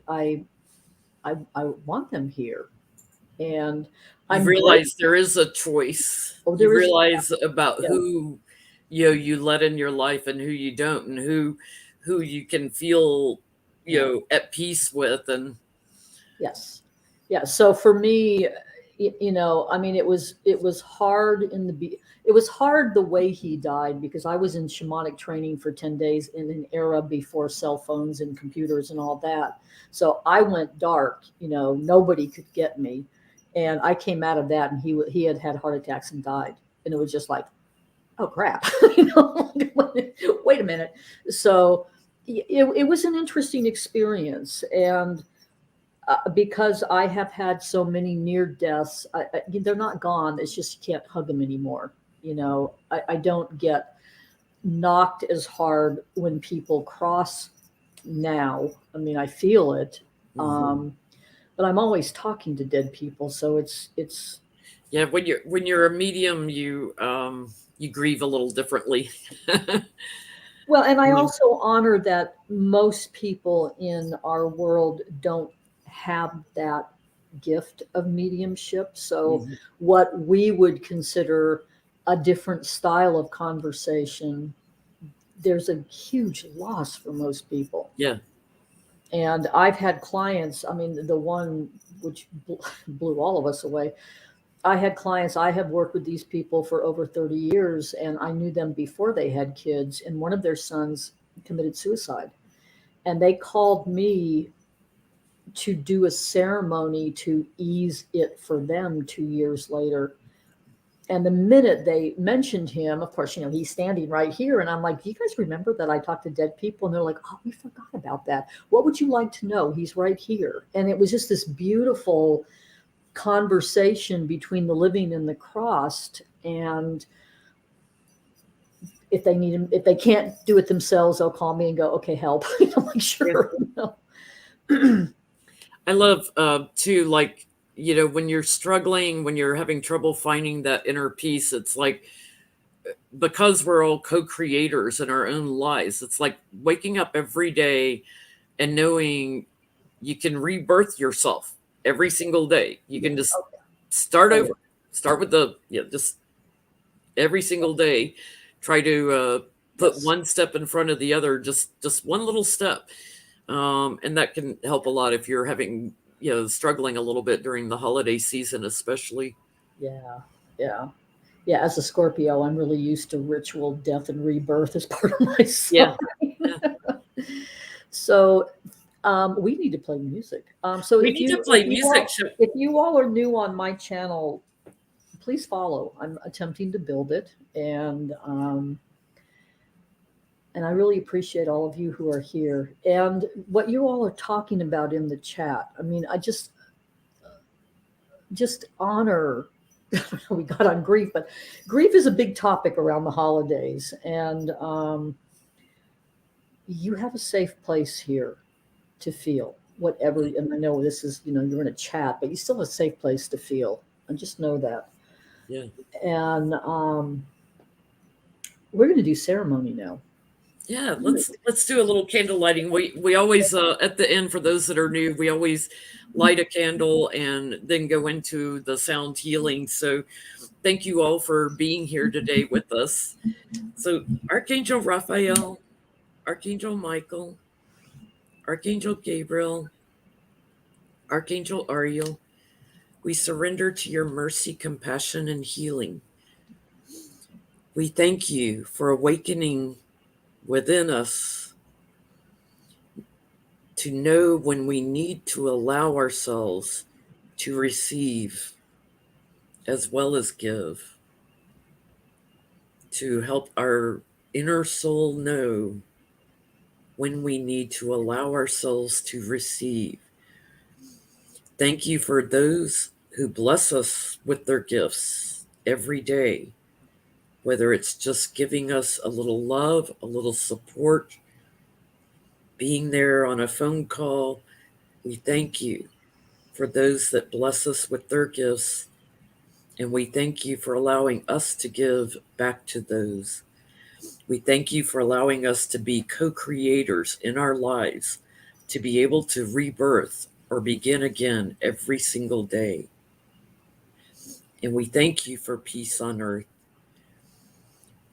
want them here. And You I'm realize there is a choice. You realize about who you let in your life and who you don't, and who you can feel at peace with. And yes. So for me, I mean, it was hard it was hard the way he died, because I was in shamanic training for 10 days in an era before cell phones and computers and all that. So I went dark, nobody could get me. And I came out of that, and he had heart attacks and died. And it was just like, oh crap, wait a minute. So it was an interesting experience. And because I have had so many near deaths, they're not gone. It's just you can't hug them anymore. I don't get knocked as hard when people cross now. I mean, I feel it. But I'm always talking to dead people, so it's when you're a medium, you grieve a little differently. Well, and I also honor that most people in our world don't have that gift of mediumship. So what we would consider a different style of conversation, there's a huge loss for most people. Yeah. And I've had clients, I mean, the one which blew all of us away, I had clients, I have worked with these people for over 30 years, and I knew them before they had kids, and one of their sons committed suicide. And they called me to do a ceremony to ease it for them 2 years later. And the minute they mentioned him, of course, he's standing right here. And I'm like, do you guys remember that I talked to dead people? And they're like, oh, we forgot about that. What would you like to know? He's right here. And it was just this beautiful conversation between the living and the crossed. And if they can't do it themselves, they'll call me and go, okay, help. I'm like, sure. I love too, like, when you're struggling, when you're having trouble finding that inner peace, it's like, because we're all co-creators in our own lives, it's like waking up every day and knowing you can rebirth yourself every single day. You can just start over, start with just every single day, try to put one step in front of the other, just one little step. And that can help a lot if you're having, struggling a little bit during the holiday season, especially. Yeah. Yeah. Yeah. As a Scorpio, I'm really used to ritual death and rebirth as part of my sign. Yeah. So we need to play music. So We need to play music. if you all are new on my channel, please follow. I'm attempting to build it, and I really appreciate all of you who are here and what you all are talking about in the chat. I mean, I just honor. We got on grief, but grief is a big topic around the holidays, and you have a safe place here to feel whatever. And I know this is, you're in a chat, but you still have a safe place to feel, and just know that. Yeah. And we're going to do ceremony now. Yeah, let's do a little candle lighting. We always at the end, for those that are new, we always light a candle and then go into the sound healing. So thank you all for being here today with us. So Archangel Raphael, Archangel Michael, Archangel Gabriel, Archangel Ariel, we surrender to your mercy, compassion, and healing. We thank you for awakening within us to know when we need to allow ourselves to receive as well as give, to help our inner soul know when we need to allow ourselves to receive. Thank you for those who bless us with their gifts every day, whether it's just giving us a little love, a little support, being there on a phone call. We thank you for those that bless us with their gifts, and we thank you for allowing us to give back to those. We thank you for allowing us to be co-creators in our lives, to be able to rebirth or begin again every single day. And we thank you for peace on earth.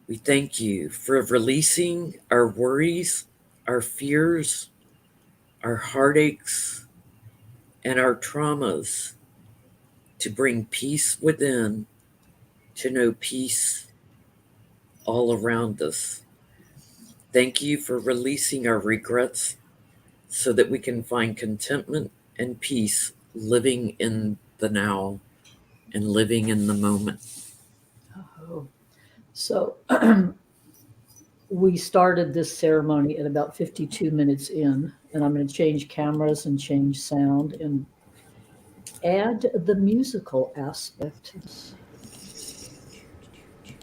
We thank you for releasing our worries, our fears, our heartaches, and our traumas, to bring peace within, to know peace all around us. Thank you for releasing our regrets so that we can find contentment and peace living in the now and living in the moment. Oh. So we started this ceremony at about 52 minutes in, and I'm going to change cameras and change sound and add the musical aspect. You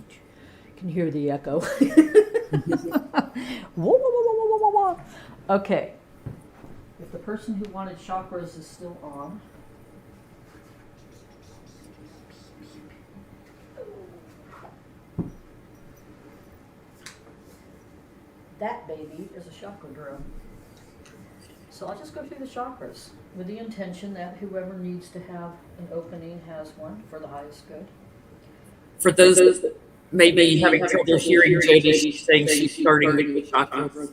can hear the echo. Okay. If the person who wanted chakras is still on. That baby is a chakra drum. So I'll just go through the chakras with the intention that whoever needs to have an opening has one for the highest good. For those that may be having trouble hearing Jodi saying she's starting with the chakras.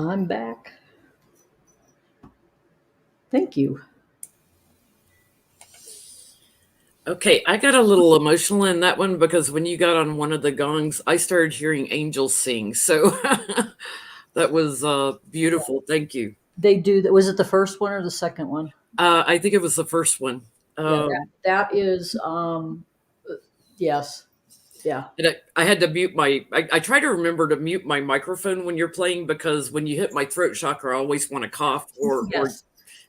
I'm back. Thank you. Okay, I got a little emotional in that one because when you got on one of the gongs, I started hearing angels sing. So that was beautiful. Thank you. They do that. Was it the first one or the second one? I think it was the first one. Yeah, that is yes. Yeah. And I had to mute my. I try to remember to mute my microphone when you're playing because when you hit my throat chakra, I always want to cough or Yes.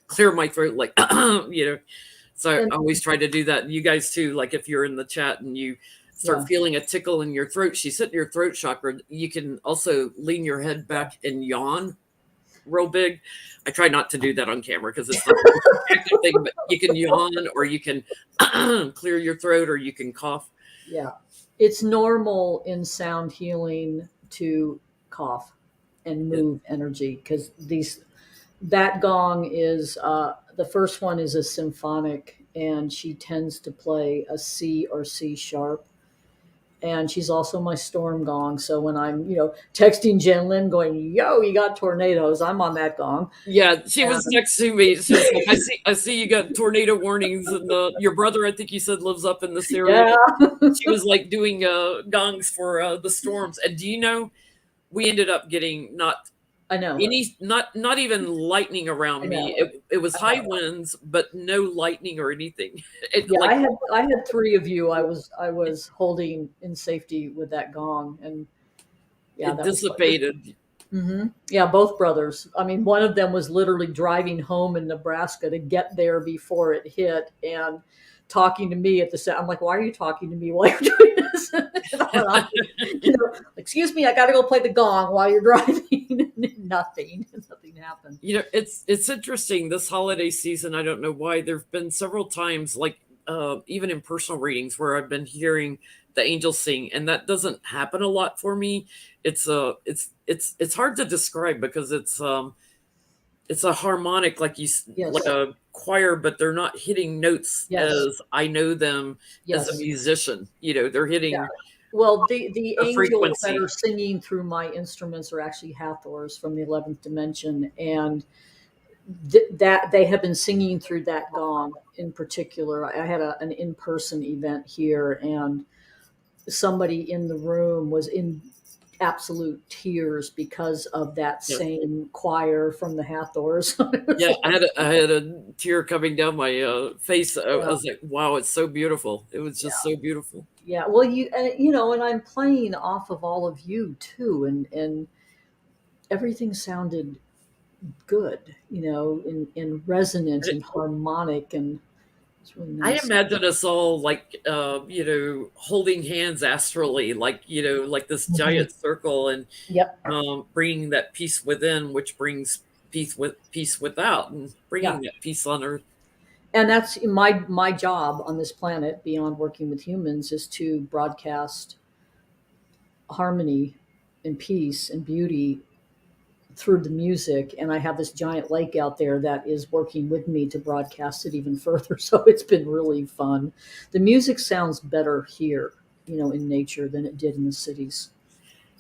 clear my throat, like you know. So I And always try to do that. And you guys too, like if you're in the chat and you start yeah. feeling a tickle in your throat, she's hitting your throat chakra. You can also lean your head back and yawn real big. I try not to do that on camera because it's not the most active thing, but you can yawn or you can clear your throat or you can cough. Yeah. It's normal in sound healing to cough and Yeah. move energy because these that gong is the first one is a symphonic, and she tends to play a C or C sharp. And she's also my storm gong. So when I'm, texting Jenn Lynn going, yo, you got tornadoes, I'm on that gong. Yeah, she was And next to me. She was like, I see you got tornado warnings, and your brother, I think you said, lives up in this area." yeah, She was like doing gongs for the storms. And do you know, we ended up getting I know. not even lightning I around me. know. It was I high know. winds, but no lightning or anything. It Yeah, like I had three of you. I was holding in safety with that gong, and yeah, it that was fun. dissipated. Yeah, both brothers. I mean, one of them was literally driving home in Nebraska to get there before it hit, and talking to me at the set. I'm like, "Why are you talking to me while you're doing this?" Excuse me, I got to go play the gong while you're driving. Nothing happened. It's interesting this holiday season. I don't know why there've been several times, like even in personal readings, where I've been hearing the angels sing, and that doesn't happen a lot for me. It's hard to describe because it's a harmonic, like Yes, a choir, but they're not hitting notes yes, as I know them as a yes. musician. They're Yeah. hitting Well, the a angels that frequency. are singing through my instruments are actually Hathors from the 11th dimension, and that they have been singing through that gong in particular. I had an in-person event here, and somebody in the room was in absolute tears because of that Yeah. same choir from the Hathors. Yeah, I had a tear coming down my face. I Yeah, was like, "Wow, it's so beautiful." It was just yeah, so beautiful. yeah. Well, and I'm playing off of all of you too, and everything sounded good, in resonance And and harmonic, and it's really I nice. imagine us all like holding hands astrally, like this Mhm. giant circle, and Yep. bringing that peace within, which brings peace without, and Yeah. bringing that peace on earth. And that's my job on this planet beyond working with humans is to broadcast harmony and peace and beauty through the music. And I have this giant lake out there that is working with me to broadcast it even further. So it's been really fun. The music sounds better here, in nature than it did in the cities.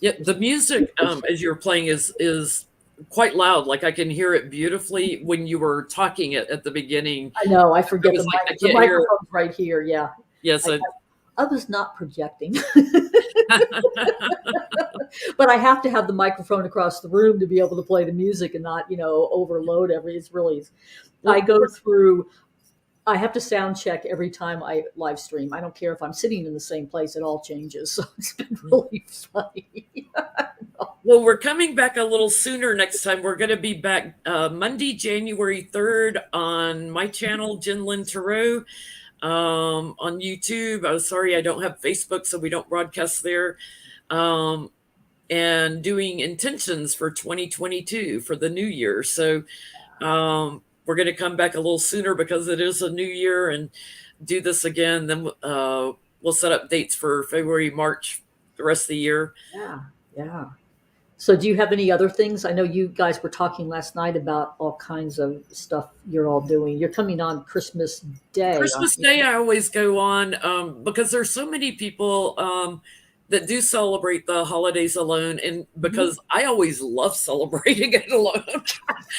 Yeah, It's the music really fun. as you're playing is quite loud. Like I can hear it beautifully when you were talking at the beginning. I know. I I forget was like, I the can't hear it. microphone's right here. Yeah. Yes, I, I, I was not projecting, but I have to have the microphone across the room to be able to play the music and not, overload It's really. I well, go through. I have to sound check every time I live stream. I don't care if I'm sitting in the same place; it all changes. So it's been really funny. Well, we're coming back a little sooner next time. We're going to be back Monday, January 3rd on my channel, Jenn Lynn Tarot, on YouTube. I'm sorry I don't have Facebook, so we don't broadcast there. Um, and doing intentions for 2022 for the new year. So we're going to come back a little sooner because it is a new year and do this again. Then we'll set up dates for February, March, the rest of the year. Yeah, yeah. So, do you have any other things? I know you guys were talking last night about all kinds of stuff you're all doing. You're coming on Christmas Day, aren't Christmas you? Day, I always go on because there's so many people that do celebrate the holidays alone, and Mhm. because I always love celebrating it alone.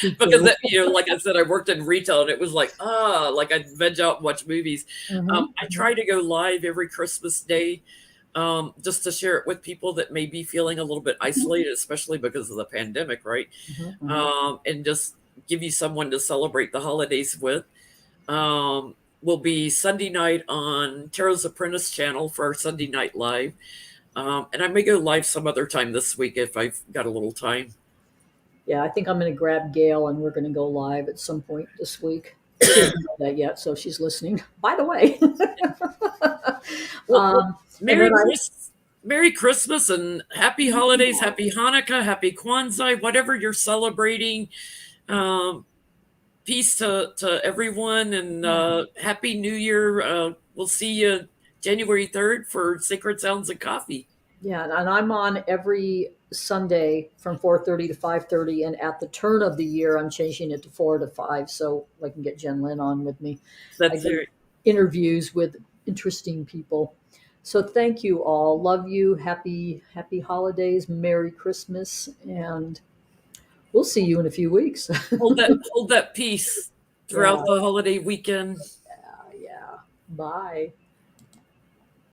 Me Because too. that, like I said, I worked in retail, and it was like, like I'd veg out and watch movies. Mhm, I mhm, try to go live every Christmas day, just to share it with people that may be feeling a little bit isolated, especially because of the pandemic, right? mhm, mhm. And just give you someone to celebrate the holidays with. Will be Sunday night on Tarot's Apprentice channel for our Sunday night live. And I may go live some other time this week if I've got a little time. Yeah, I think I'm going to grab Gail and we're going to go live at some point this week. She doesn't know that yet, so she's listening. By the way, Well, and then Merry Christmas. Merry Christmas and happy holidays, happy Hanukkah, happy Kwanzaa, whatever you're celebrating. Um, Peace to everyone, and happy New Year. We'll see you January 3rd for Sacred Sounds and Coffee. yeah, and I'm on every Sunday from 4:30 to 5:30, and at the turn of the year, I'm changing it to 4 to 5, so I can get Jenn Lynn on with me. I That's do it. interviews with interesting people. So thank you all. Love you. Happy holidays. Merry Christmas, and we'll see you in a few weeks. Hold that peace throughout Yeah, the holiday weekend. yeah, yeah. Bye.